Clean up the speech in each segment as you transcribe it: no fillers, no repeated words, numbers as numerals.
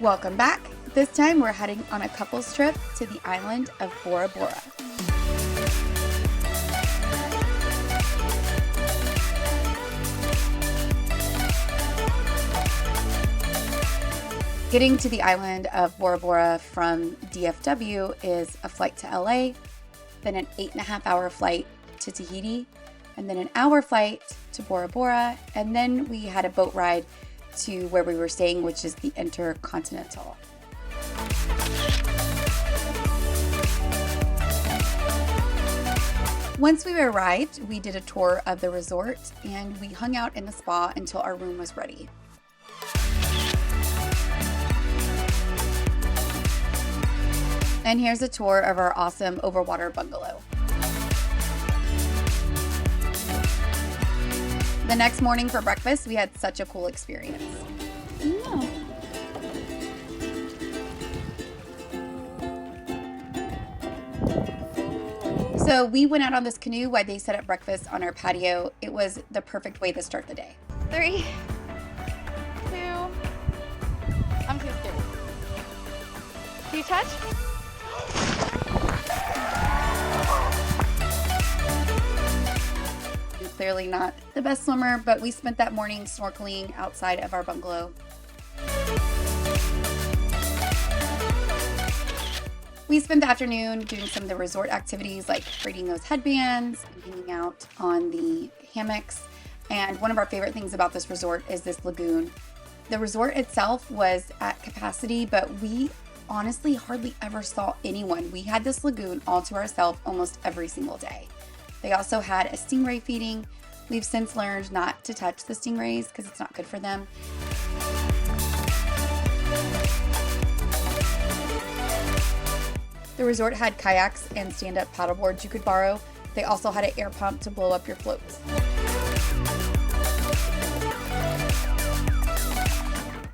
Welcome back. This time we're heading on a couples trip to the island of Bora Bora. Getting to the island of Bora Bora from DFW is a flight to LA, then an 8.5-hour flight to Tahiti, and then an hour flight to Bora Bora, and then we had a boat ride to where we were staying, which is the Intercontinental. Once we arrived, we did a tour of the resort and we hung out in the spa until our room was ready. And here's a tour of our awesome overwater bungalow. The next morning for breakfast, we had such a cool experience. Yeah. So we went out on this canoe while they set up breakfast on our patio. It was the perfect way to start the day. 3, 2, I'm too scared. Do you touch? I'm clearly not the best swimmer, but we spent that morning snorkeling outside of our bungalow. We spent the afternoon doing some of the resort activities like braiding those headbands and hanging out on the hammocks. And one of our favorite things about this resort is this lagoon. The resort itself was at capacity, but we honestly hardly ever saw anyone. We had this lagoon all to ourselves almost every single day. They also had a stingray feeding. We've since learned not to touch the stingrays because it's not good for them. The resort had kayaks and stand-up paddleboards you could borrow. They also had an air pump to blow up your floats.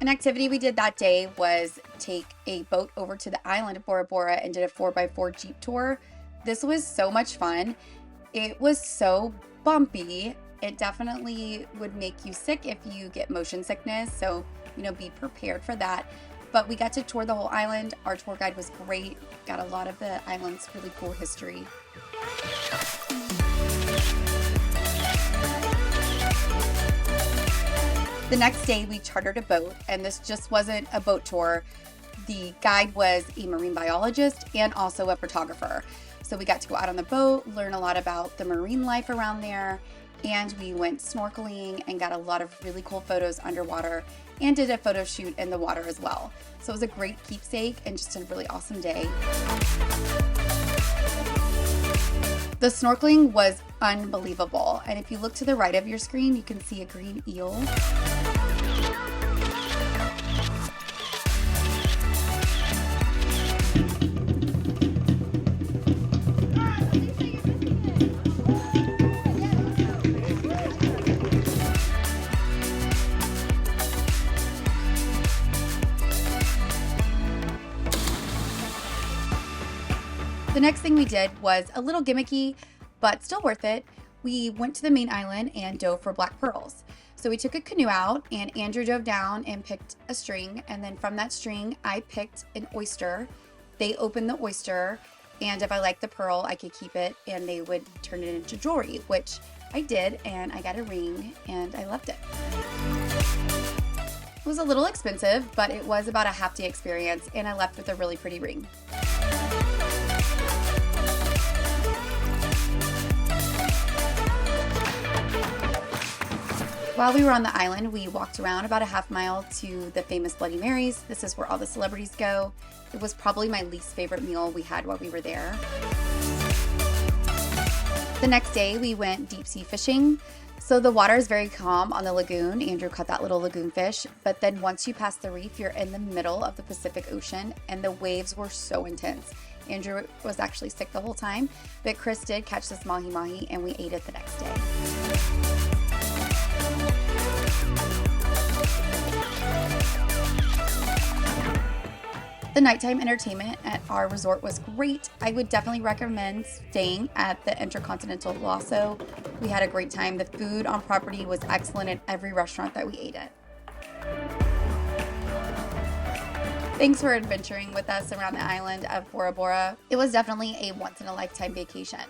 An activity we did that day was take a boat over to the island of Bora Bora and did a 4x4 Jeep tour. This was so much fun. It was so bumpy. It definitely would make you sick if you get motion sickness, so be prepared for that. But we got to tour the whole island. Our tour guide was great. Got a lot of the island's really cool history. The next day we chartered a boat, and this just wasn't a boat tour. The guide was a marine biologist and also a photographer. So we got to go out on the boat, learn a lot about the marine life around there, and we went snorkeling and got a lot of really cool photos underwater and did a photo shoot in the water as well. So it was a great keepsake and just a really awesome day. The snorkeling was unbelievable. And if you look to the right of your screen, you can see a green eel. The next thing we did was a little gimmicky, but still worth it. We went to the main island and dove for black pearls. So we took a canoe out and Andrew dove down and picked a string. And then from that string, I picked an oyster. They opened the oyster, and if I liked the pearl, I could keep it and they would turn it into jewelry, which I did, and I got a ring and I loved it. It was a little expensive, but it was about a half-day experience, and I left with a really pretty ring. While we were on the island, we walked around about a half mile to the famous Bloody Marys. This is where all the celebrities go. It was probably my least favorite meal we had while we were there. The next day, we went deep sea fishing. So the water is very calm on the lagoon. Andrew caught that little lagoon fish. But then once you pass the reef, you're in the middle of the Pacific Ocean, and the waves were so intense. Andrew was actually sick the whole time, but Chris did catch this mahi-mahi, and we ate it the next day. The nighttime entertainment at our resort was great. I would definitely recommend staying at the Intercontinental Lasso. We had a great time. The food on property was excellent at every restaurant that we ate at. Thanks for adventuring with us around the island of Bora Bora. It was definitely a once-in-a-lifetime vacation.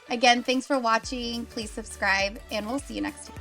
Again, thanks for watching. Please subscribe, and we'll see you next time.